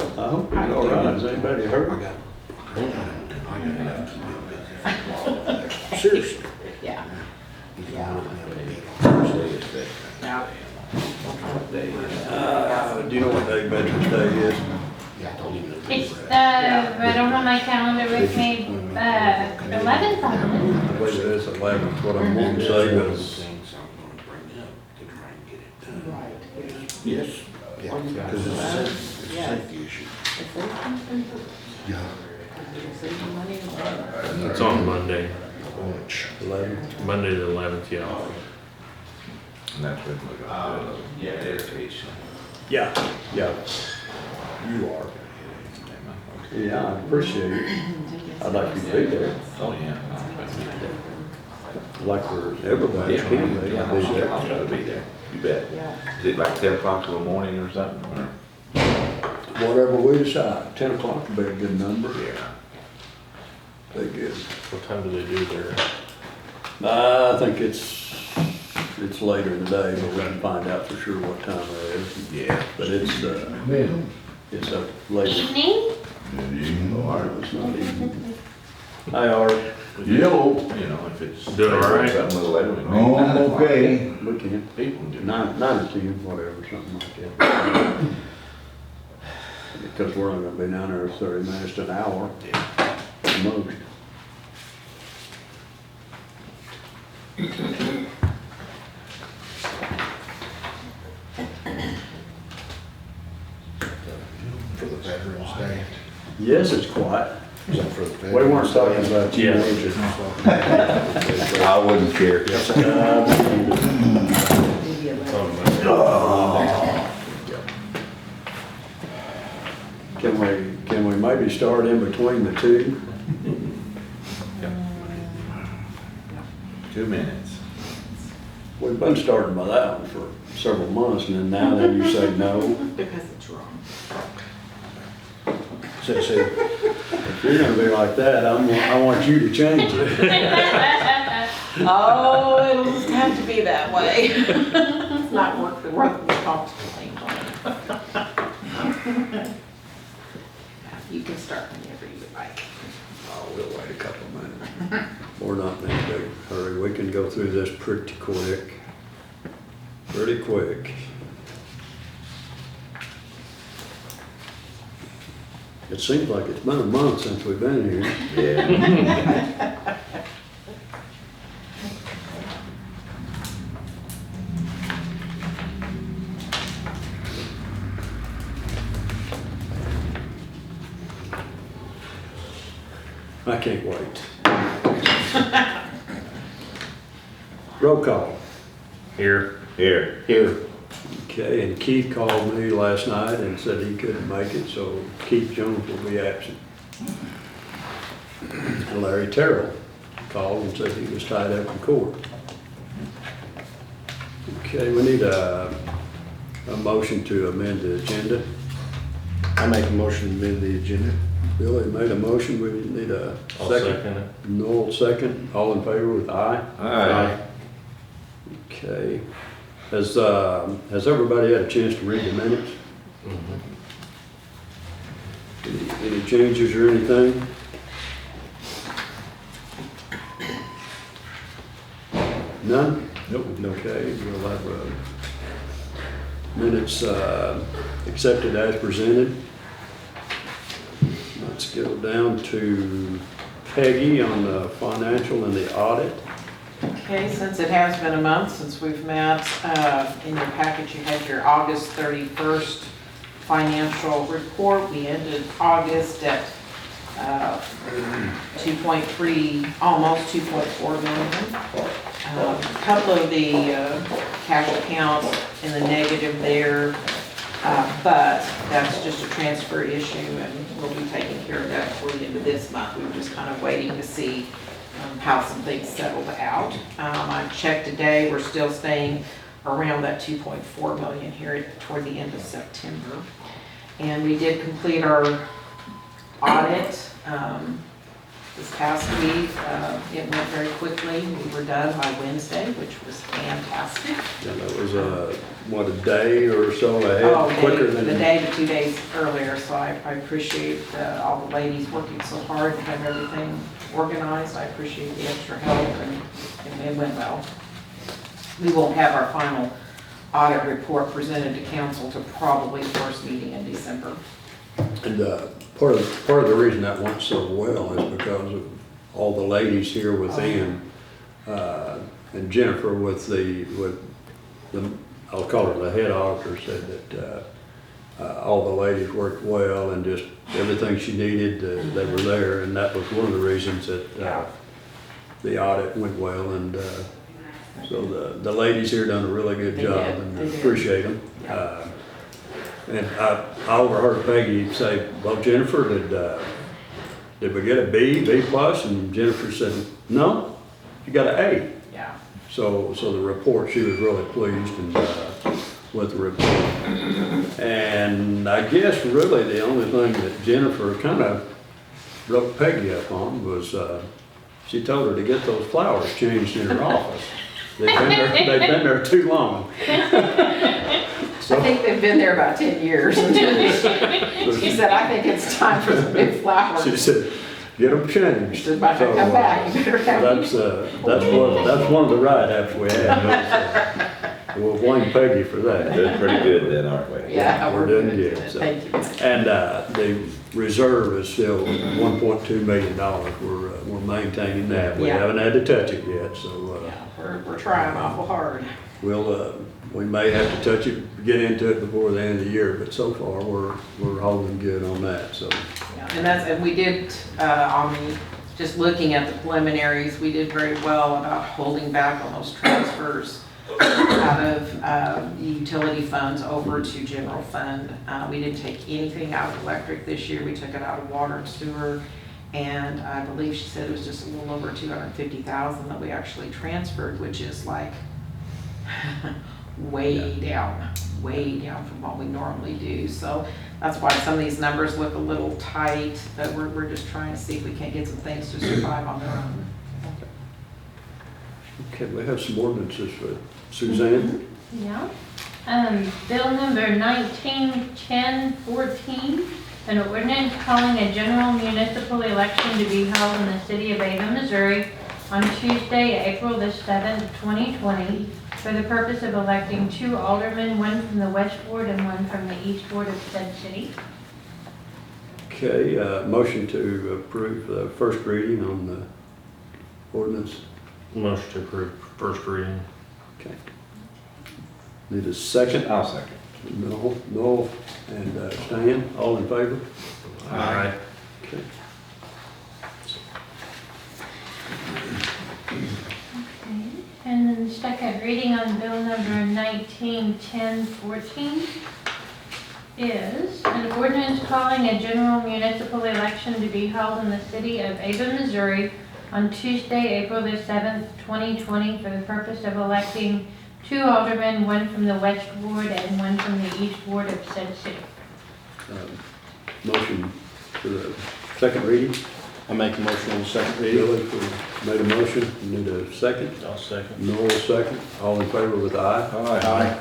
I hope he's all right. Is anybody hurt? Seriously. Yeah. Do you know what day Veterans Day is? It's I don't have my calendar with me, 11th on I believe it is 11th, what I'm wanting to say, but Yes. Yeah, because it's a safety issue. Yeah. It's on Monday, Lunch. 11th. Monday the 11th, yeah. And that's what we're gonna do. Yeah, education. Yeah, yeah. You are. Yeah, I appreciate it. I'd like you to be there. Oh, yeah. Like for everybody, Yeah, can be yeah, there. I'll try to be there. You bet. Is it like 10 o'clock in the morning or something? Or? Whatever we decide, 10 o'clock would be a good number. Yeah. Be good. What time do they do there? I think it's later in the day, but we can find out for sure what time it is. Yeah. But it's a later. evening. It's not even. Hi, Art. Yo. You know, if it's. Doing all right? Something a little later. we can Oh, make I'm 9 o'clock. okay. We can. People do. 9 or 10, whatever, something like that. Because we're only gonna be down there 30 minutes to an hour, Yeah. at most. For the Veterans Day. Yes, it's quiet. Is that for the We weren't Veterans talking Day? about you. Yeah. I wouldn't care. It's on Monday. Can we maybe start in between the two? 2 minutes. We've been starting by that one for several months, and then you say no. Because it's wrong. See, if you're gonna be like that, I want you to change it. Oh, it'll just have to be that way. It's not worth the talk to the same time. You can start whenever you would like. Oh, we'll wait a couple of minutes. We're not in a big hurry. We can go through this pretty quick. Pretty quick. It seems like it's been a month since we've been here. Yeah. I can't wait. Roll call. Here. Here. Here. Okay, and Keith called me last night and said he couldn't make it, so Keith Jones will be absent. And Larry Terrell called and said he was tied up in court. Okay, we need a motion to amend the agenda. I make a motion to amend the agenda. Billy made a motion, we need a I'll second. second it. Noel second, all in favor with aye? Aye. Okay. Has everybody had a chance to read the minutes? Any changes or anything? None? Nope. Okay, we'll have minutes accepted as presented. Let's go down to Peggy on the financial and the audit. Okay, since it has been a month since we've met, in your package you had your August 31st financial report. We ended August at 2.3, almost 2.4 million. A couple of the cash accounts in the negative there, but that's just a transfer issue and we'll be taking care of that before the end of this month. We were just kind of waiting to see how some things settled out. I checked today, we're still staying around that 2.4 million here toward the end of September. And we did complete our audit. this past week. It went very quickly. We were done by Wednesday, which was fantastic. Yeah, that was, what, a day or so Oh, ahead, quicker the than. day to 2 days earlier, so I appreciate all the ladies working so hard to have everything organized. I appreciate the extra help, and it went well. We won't have our final audit report presented to council to probably first meeting in December. And part of the reason that went so well is because of all the ladies here within, and Jennifer with the, I'll call her the head auditor, said that all the ladies worked well and just everything she needed, they were there, and that was one of the reasons that the audit went well, and so the ladies here done a really good They job, did, and they did. appreciate them. And I overheard Peggy say, well, Jennifer, did we get a B plus? And Jennifer said, no, you got an A. Yeah. So the report, she was really pleased and, with the report. And I guess really the only thing that Jennifer kind of broke Peggy up on was, she told her to get those flowers changed in her office. They've been there too long. I think they've been there about 10 years. She said, I think it's time for some new flowers. She said, get them changed. She's about to come back. You better have That's one of the write-ups we had. We'll blame Peggy for that. Doing pretty good then, aren't we? Yeah, We're doing good. So. Thank you. And the reserve is still $1.2 million. We're maintaining that. We Yeah. haven't had to touch it yet, so Yeah, we're trying awful hard. we may have to touch it, get into it before the end of the year, but so far we're holding good on that. So Yeah, and we did, just looking at the preliminaries, we did very well about holding back on those transfers out of the utility funds over to general fund. We didn't take anything out of electric this year. We took it out of water and sewer. And I believe she said it was just a little over 250,000 that we actually transferred, which is like way down from what we normally do. So that's why some of these numbers look a little tight, but we're just trying to see if we can't get some things to survive on their own. okay, we have some ordinances for Suzanne. Yeah. Bill number 191014, an ordinance calling a general municipal election to be held in the city of Ava, Missouri on Tuesday, April the 7th, 2020, for the purpose of electing 2 aldermen, one from the West Ward and one from the East Ward of said city. Okay, motion to approve the first reading on the ordinance. Motion to approve first reading. Okay. Need a second? I'll second. No, and Stan, all in favor? Aye. Okay. And then the second reading on bill number 191014 is an ordinance calling a general municipal election to be held in the city of Ava, Missouri on Tuesday, April the 7th, 2020, for the purpose of electing 2 aldermen, one from the West Ward and one from the East Ward of said city. Motion for the second reading. I make a motion on the second reading. Billy made a motion. Need a second? I'll second. Noel second. All in favor with aye? Aye.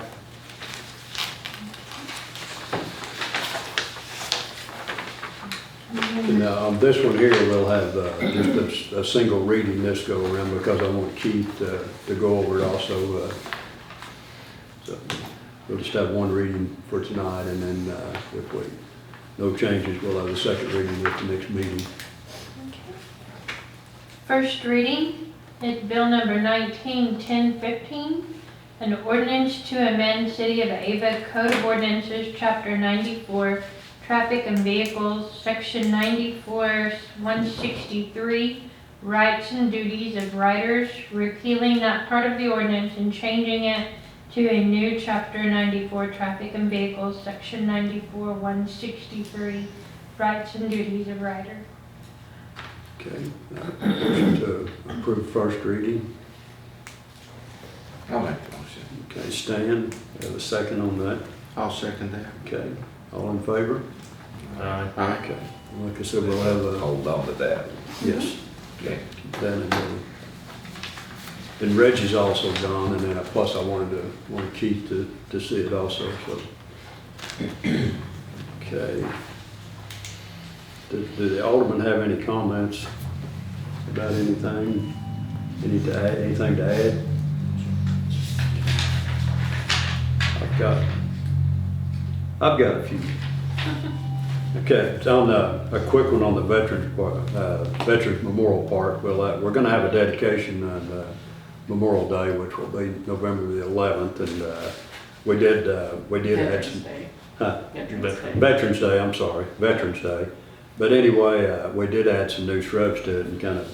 And on this one here, we'll have just a single reading this go around because I want Keith to go over it also. So we'll just have one reading for tonight, and then if no changes, we'll have a second reading at the next meeting. First reading is bill number 191015, an ordinance to amend City of Ava Code of Ordinances, Chapter 94, Traffic and Vehicles, Section 94-163, Rights and Duties of Riders, repealing that part of the ordinance and changing it to a new Chapter 94, Traffic and Vehicles, Section 94-163, Rights and Duties of Rider. Okay, motion to approve first reading. I'll make the motion. Okay, Stan, have a second on that. I'll second that. Okay, all in favor? Aye. Aye. Okay, like I said, we'll have a, Hold on to that. yes, Okay. Then and Reggie's also gone, and then plus I wanted Keith to see it also, so. Okay. Do the aldermen have any comments about anything? Anything to add? I've got a few. Okay, it's on a quick one on the Veterans Memorial Park. Well, we're gonna have a dedication on Memorial Day, which will be November the 11th, and we did add some. Veterans Day, I'm sorry, Veterans Day. But anyway, we did add some new shrubs to it and kind of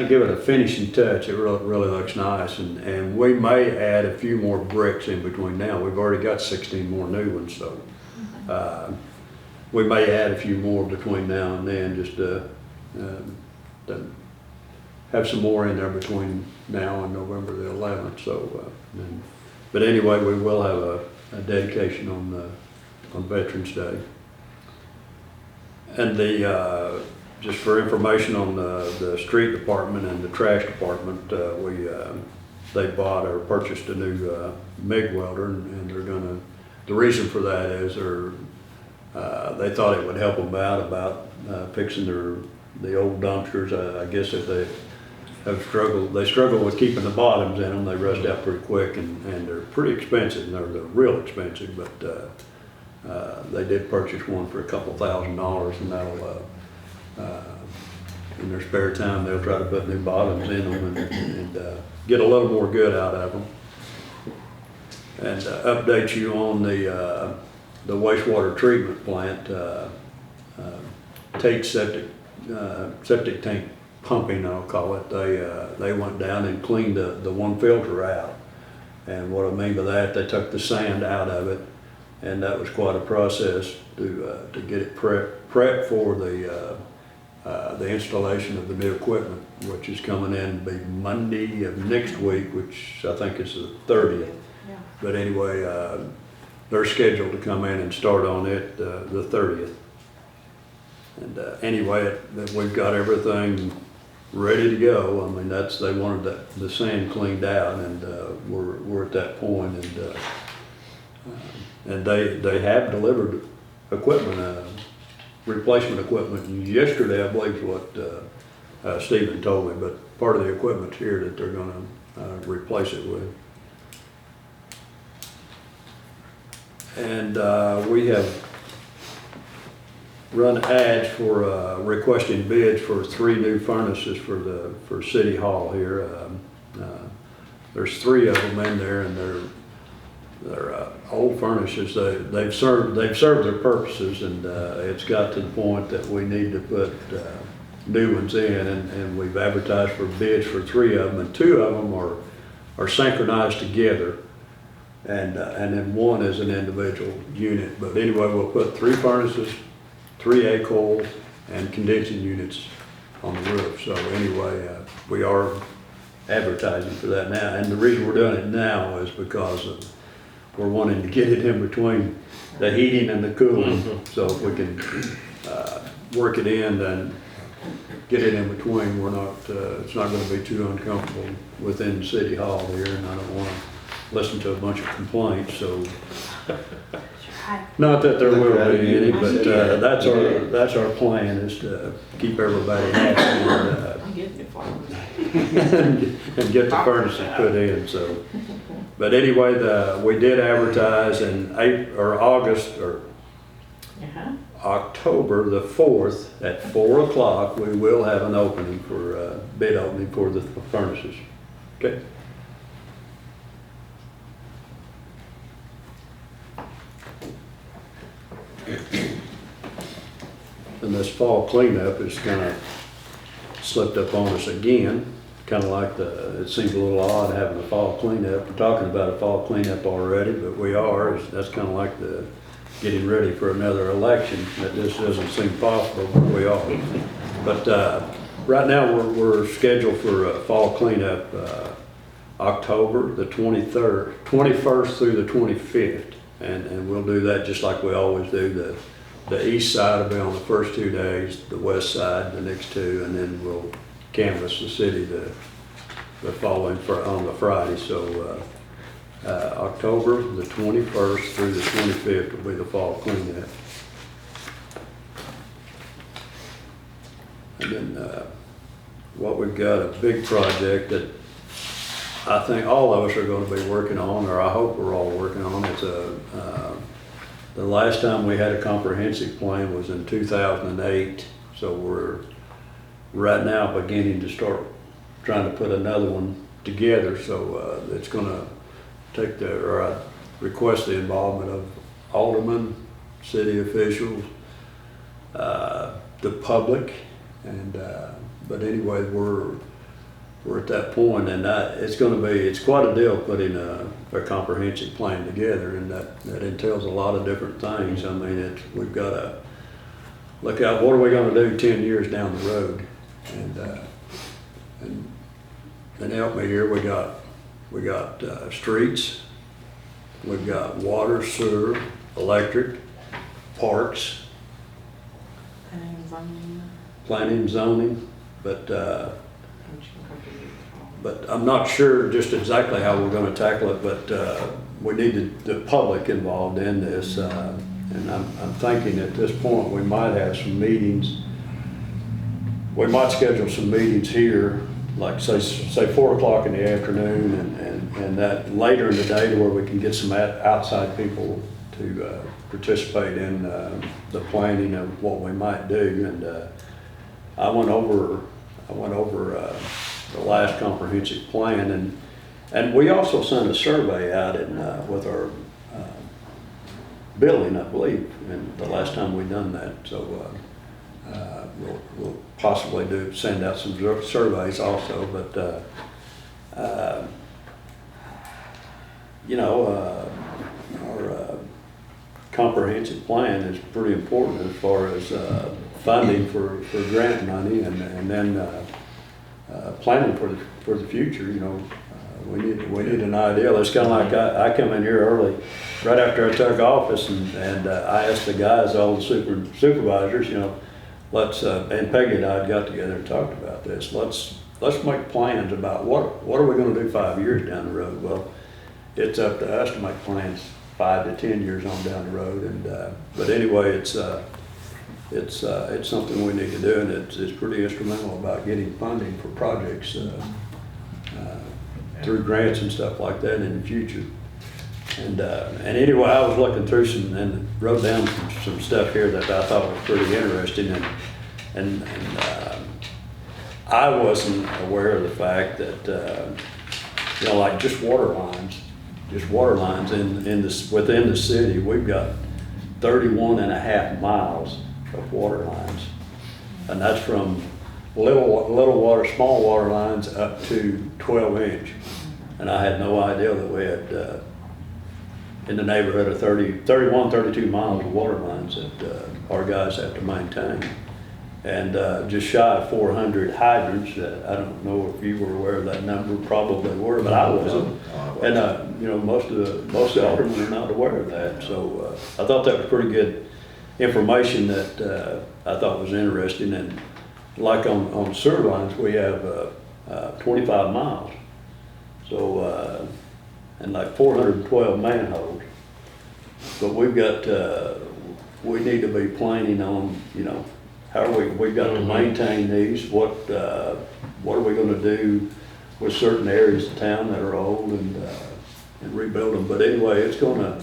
give it a finishing touch. It really looks nice, and we may add a few more bricks in between now. We've already got 16 more new ones, so we may add a few more between now and then, just to have some more in there between now and November the 11th. So, but anyway, we will have a dedication on Veterans Day. And just for information on the street department and the trash department, they bought or purchased a new MIG welder, and they're gonna. The reason for that is they thought it would help them out about fixing the old dumpsters. I guess if they struggle with keeping the bottoms in them. They rust out pretty quick, and they're pretty expensive. They're real expensive, but they did purchase one for a couple $1,000, and that'll in their spare time they'll try to put new bottoms in them and get a little more good out of them. And update you on the wastewater treatment plant. Tate septic tank pumping, I'll call it. They went down and cleaned the one filter out. And what I mean by that, they took the sand out of it, and that was quite a process to get it prepped for the installation of the new equipment, which is coming in to be Monday of next week, which I think is the 30th. Yeah. But anyway, they're scheduled to come in and start on it the 30th. And anyway, we've got everything ready to go. I mean, they wanted the sand cleaned out, and we're at that point, and they have delivered equipment, replacement equipment. Yesterday, I believe, is what Stephen told me, but part of the equipment's here that they're going to replace it with. And we have run ads for requesting bids for 3 new furnaces for City Hall here. There's 3 of them in there, and they're old furnaces. They've served their purposes, and it's got to the point that we need to put new ones in, and we've advertised for bids for 3 of them, and 2 of them are synchronized together. And then 1 is an individual unit. But anyway, we'll put 3 furnaces, 3 A-coils, and condensing units on the roof. So anyway, we are advertising for that now. And the reason we're doing it now is because we're wanting to get it in between the heating and the cooling. Mm-hmm. So if we can work it in, then get it in between. We're not. It's not going to be too uncomfortable within City Hall here, and I don't want to listen to a bunch of complaints. So. Not that there will be any, but that's our plan, is to keep everybody happy and get the furnaces put in. So, but anyway, we did advertise in October the 4th at 4 o'clock. We will have an opening for bid opening for the furnaces. Okay. And this fall cleanup is kind of slipped up on us again. Kind of like it seems a little odd having a fall cleanup. We're talking about a fall cleanup already, but we are. That's kind of like the getting ready for another election. That just doesn't seem possible, but we are. But right now we're scheduled for a fall cleanup October the 21st through the 25th. And we'll do that just like we always do. the east side will be on the first 2 days, the west side the next 2, and then we'll canvass the city the following, on the Friday. So October the 21st through the 25th will be the fall cleanup. And then what we've got, a big project that I think all of us are going to be working on, or I hope we're all working on. It's the last time we had a comprehensive plan was in 2008, so we're right now beginning to start trying to put another one together. So it's going to take I request the involvement of aldermen, city officials, the public, and but anyway, we're at that point, and it's quite a deal putting a comprehensive plan together, and that entails a lot of different things. I mean, we've got to look out, what are we going to do 10 years down the road, and help me here. We got streets, we've got water, sewer, electric, parks, planning and zoning, but I'm not sure just exactly how we're going to tackle it, but we need the public involved in this, and I'm thinking at this point we might have some meetings. We might schedule some meetings here, like say 4 o'clock in the afternoon, and that later in the day, to where we can get some outside people to participate in the planning of what we might do. And I went over the last comprehensive plan, and we also sent a survey out with our billing, I believe, and the last time we done that. So we'll possibly send out some surveys also, but our comprehensive plan is pretty important as far as funding for grant money, and then planning for the future. We need an idea. It's kind of like I come in here early, right after I took office, and I asked the guys, all the supervisors, let's and Peggy and I had got together and talked about this. Let's make plans about what are we going to do 5 years down the road. Well, it's up to us to make plans 5 to 10 years on down the road. And but anyway, it's something we need to do, and it's pretty instrumental about getting funding for projects through grants and stuff like that in the future. And anyway, I was looking through and wrote down some stuff here that I thought was pretty interesting, and I wasn't aware of the fact that like just water lines within the city, we've got 31.5 miles of water lines, and that's from little water, small water lines up to 12-inch. And I had no idea that we had in the neighborhood of 31, 32 miles of water lines that our guys have to maintain, and just shy of 400 hydrants. I don't know if you were aware of that number, probably were, but I wasn't. And most of the aldermen are not aware of that. So I thought that was pretty good information that I thought was interesting. And like on sewer lines, we have 25 miles. So and like 412 manholes. But we've got we need to be planning on how we've got to maintain these. What are we going to do with certain areas of town that are old and rebuild them? But anyway, it's going to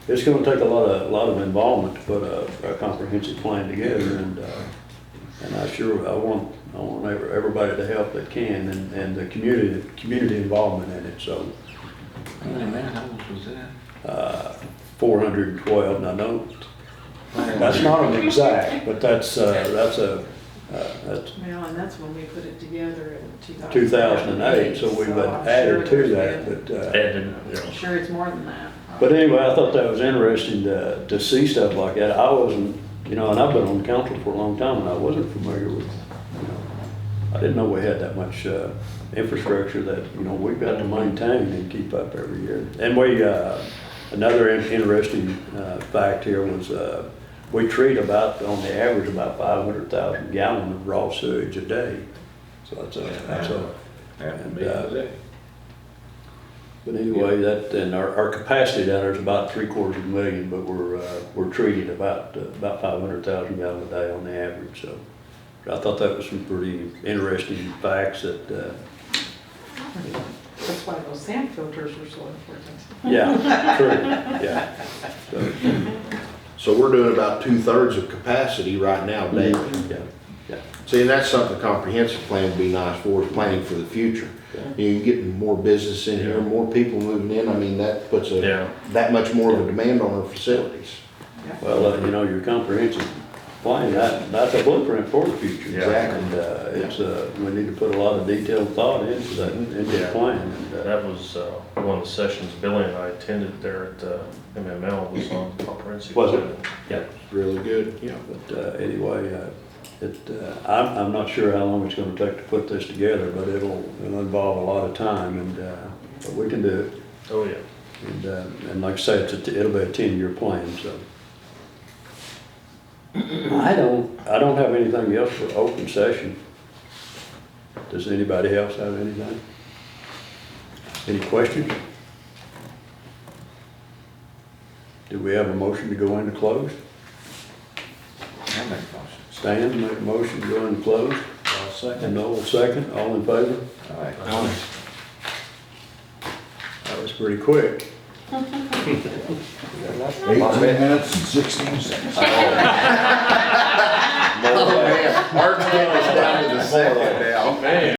take a lot of involvement to put a comprehensive plan together, and I want everybody to help that can, and the community involvement in it. So How many manholes was that? 412. Now that's not an exact, but that's Well, and that's when we put it together in 2008. So we've added to that, but I'm sure it's more than that. but anyway, I thought that was interesting to see stuff like that. I wasn't, and I've been on council for a long time, and I wasn't familiar with, I didn't know we had that much infrastructure that we've got to maintain and keep up every year. And we another interesting fact here was we treat about, on the average, about 500,000 gallons of raw sewage a day. So that's a, Half a And, million a day. but anyway, that, and our capacity down there is about 750,000, but we're treating about 500,000 gallons a day on the average, so. I thought that was some pretty interesting facts that, That's why those sand filters are so important. yeah, true, yeah. So, So we're doing about 2/3 of capacity right now, Dave. yeah. See, and that's something the comprehensive plan would be nice for, is planning for the future. You get more business in here, more people moving in, I mean, that puts Yeah. that much more of a demand on our facilities. Well, you know, your comprehensive plan, that's a blueprint for the future. Yeah. And, it's, we need to put a lot of detailed thought into that, into the Yeah. plan. And, That was one of the sessions Billy and I attended there at MML was on comprehensive. Was it? plan. yeah. Really good. Yeah, but anyway, I'm not sure how long it's gonna take to put this together, but it'll involve a lot of time, and, but we can do it. Oh, yeah. And like I say, it'll be a 10-year plan, so. I don't have anything else for open session. Does anybody else have anything? Any questions? Do we have a motion to go into closed? I make a motion. Stan made a motion to go into closed. I'll second. And Noel second, all in favor? All right. That was pretty quick. 18 minutes and 16 seconds. Mark's getting us down to the second now.